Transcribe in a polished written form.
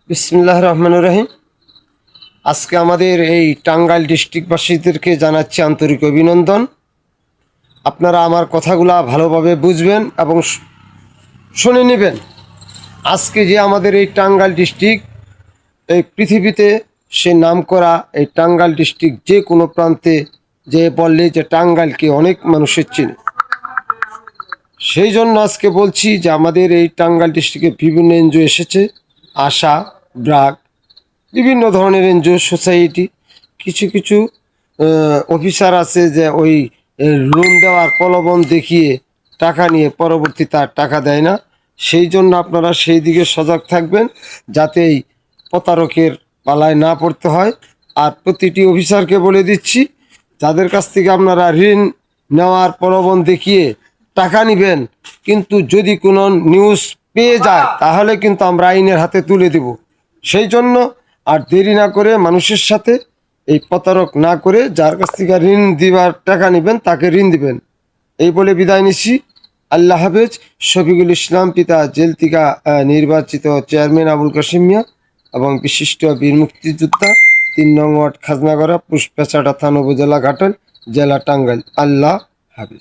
বিসমিল্লাহির রহমানির রহিম। আজকে আমাদের এই টাঙ্গাইল ডিস্ট্রিক্টবাসীদেরকে জানাচ্ছি আন্তরিক অভিনন্দন। আপনারা আমার কথাগুলা ভালোভাবে বুঝবেন এবং শুনে নেবেন। আজকে যে আমাদের এই টাঙ্গাইল ডিস্ট্রিক্ট এই পৃথিবীতে সে নামকরা এই টাঙ্গাইল ডিস্ট্রিক্ট যে কোনো প্রান্তে যে বললে যে টাঙ্গাইলকে অনেক মানুষের চিনে, সেই জন্য আজকে বলছি যে আমাদের এই টাঙ্গাইল ডিস্ট্রিক্টে বিভিন্ন এনজিও এসেছে, আশা, ব্রাক, বিভিন্ন ধরনের এনজিও, সোসাইটি, কিছু কিছু অফিসার আছে যে ওই লোন দেওয়ার প্রলোভন দেখিয়ে টাকা নিয়ে পরবর্তী তার টাকা দেয় না। সেই জন্য আপনারা সেই দিকে সজাগ থাকবেন যাতে এই প্রতারকের পালায় না পড়তে হয়। আর প্রতিটি অফিসারকে বলে দিচ্ছি, যাদের কাছ থেকে আপনারা ঋণ নেওয়ার প্রলোভন দেখিয়ে টাকা নেবেন, কিন্তু যদি কোনো নিউজ পেয়ে যায় তাহলে কিন্তু আমরা আইনের হাতে তুলে দেব। সেই জন্য আর দেরি না করে মানুষের সাথে এই প্রতারক না করে যার কাছ থেকে ঋণ দিবার টাকা নেবেন তাকে ঋণ দিবেন। এই বলে বিদায় নিচ্ছি। আল্লাহ হাফেজ। শফিকুল ইসলাম, পিতা জেল থেকে নির্বাচিত চেয়ারম্যান আবুল কাশিম মিয়া এবং বিশিষ্ট বীর মুক্তিযোদ্ধা ৩ নং ওয়ার্ড খাজনাগড়া, পুষ্পেচাটা থানা, উপজেলা ঘাটাল, জেলা টাঙ্গাইল। আল্লাহ হাফেজ।